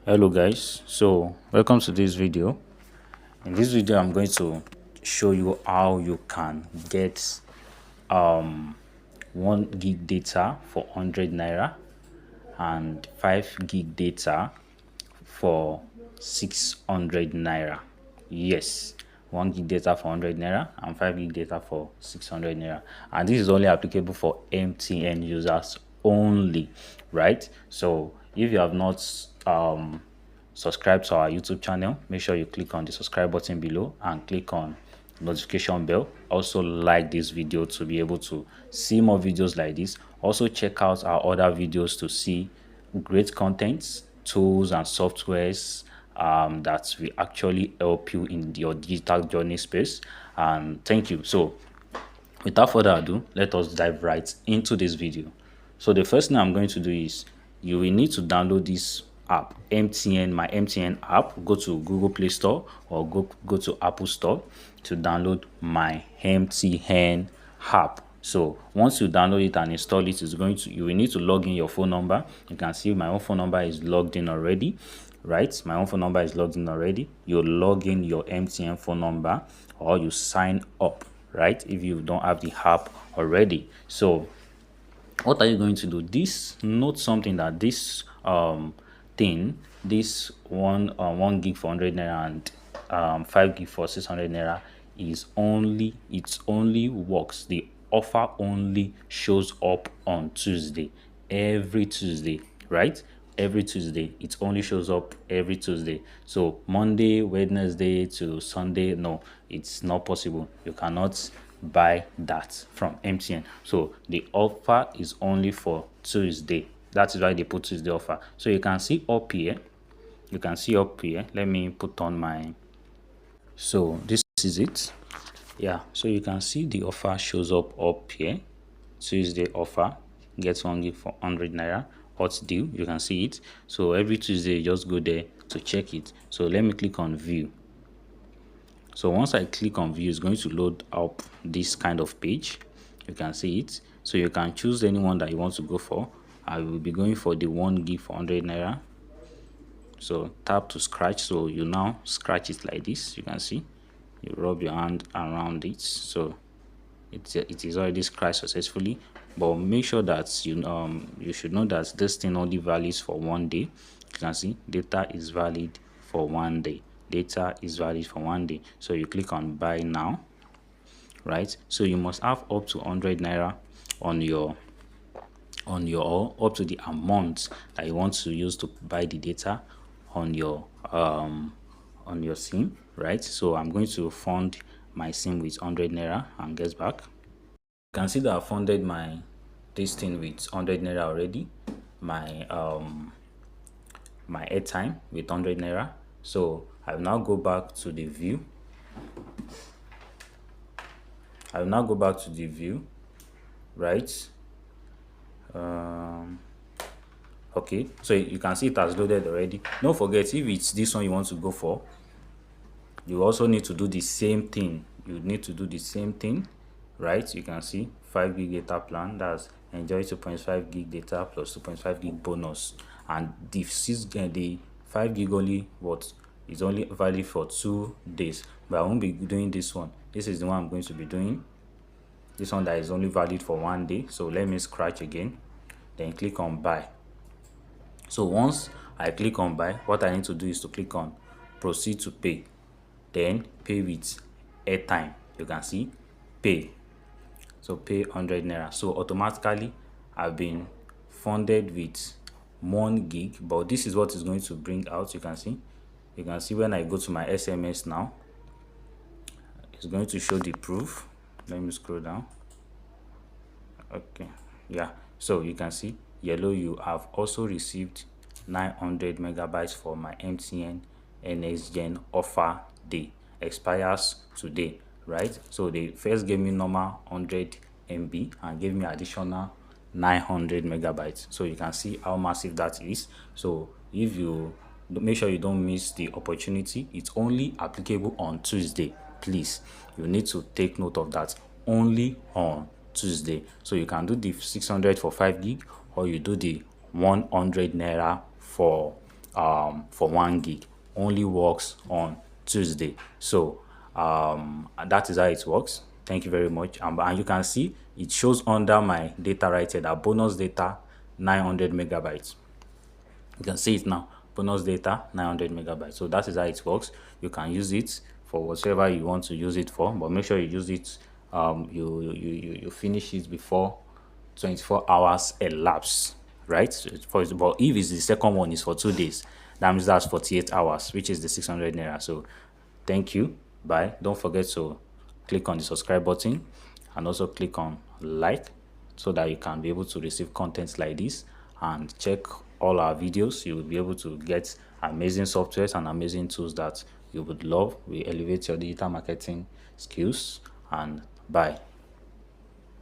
Hello guys, so welcome to this video. In this video I'm going to show you how you can get 1 gig data for 100 naira and 5 gig data for 600 naira. Yes, 1 gig data for 100 naira and 5 gig data for 600 naira, and this is only applicable for MTN users only, right? So if you have not subscribe to our YouTube channel, make sure you click on the subscribe button below and click on notification bell. Also like this video to be able to see more videos like this. Also check out our other videos to see great contents, tools and softwares that will actually help you in your digital journey space. And thank you. So without further ado, let us dive right into this video. So the first thing I'm going to do is you will need to download this app, my MTN app. Go to Google Play Store or go to Apple Store to download my MTN app. So once you download it and install it, you will need to log in your phone number. You can see my own phone number is logged in already, right? My own phone number is logged in already. You log in your MTN phone number or you sign up, right, if you don't have the app already. So what are you going to do? Note something that this this 1 gig for 100 naira and 5 gig for 600 naira it only works. The offer only shows up on Tuesday, every Tuesday, right? Every Tuesday. It only shows up every Tuesday. So Monday, Wednesday to Sunday, no, it's not possible. You cannot buy that from MTN. So the offer is only for Tuesday. That is why they put Tuesday offer. So you can see up here. Let me put on my. So this is it. Yeah. So you can see the offer shows up here. Tuesday offer. Get 1 gig for 100 naira. Hot deal. You can see it. So every Tuesday, you just go there to check it. So let me click on view. So once I click on view, it's going to load up this kind of page. You can see it. So you can choose anyone that you want to go for. I will be going for the 1 gig for 100 naira. So tap to scratch. So you now scratch it like this. You can see. You rub your hand around it. So it is already scratched successfully. But make sure that you should know that this thing only values for 1 day. You can see data is valid for 1 day. Data is valid for 1 day. So you click on buy now, right? So you must have up to 100 naira on your up to the amount that you want to use to buy the data on your SIM, right? So I'm going to fund my SIM with 100 naira and get back. You can see that I funded this thing with 100 naira already. My airtime with 100 naira. So I will now go back to the view. Right? Okay, so you can see it has loaded already. Don't forget, if it's this one you want to go for, you also need to do the same thing. Right? You can see 5 gig data plan. That's enjoy 2.5 gig data plus 2.5 gig bonus, and the 5 gig only is only valid for 2 days. But I won't be doing this one. This is the one I'm going to be doing. This one that is only valid for 1 day. So let me scratch again, then click on buy. So once I click on buy, what I need to do is to click on proceed to pay, then pay with airtime. You can see pay. So pay 100 naira. So automatically I've been funded with 1 gig, but this is what is going to bring out. You can see when I go to my SMS now, it's going to show the proof. Let me scroll down. Okay, yeah, so you can see yellow, you have also received 900 megabytes for my MTN NX Gen offer day, expires today, right? So they first gave me normal 100 MB and gave me additional 900 megabytes. So you can see how massive that is. So if you make sure you don't miss the opportunity, it's only applicable on Tuesday. Please, you need to take note of that. Only on Tuesday. So you can do the 600 for 5 gig, or you do the 100 naira for for 1 gig only works on Tuesday. So that is how it works. Thank you very much. And you can see it shows under my data right here that bonus data 900 megabytes. You can see it now. Bonus data 900 megabytes. So that is how it works. You can use it for whatever you want to use it for, but make sure you use it. You finish it before 24 hours elapse, right? So but if it's the second one is for 2 days, that means that's 48 hours, which is the 600 naira. So thank you. Bye. Don't forget to click on the subscribe button and also click on like so that you can be able to receive contents like this, and check all our videos. You will be able to get amazing softwares and amazing tools that you would love. We elevate your digital marketing skills. And bye.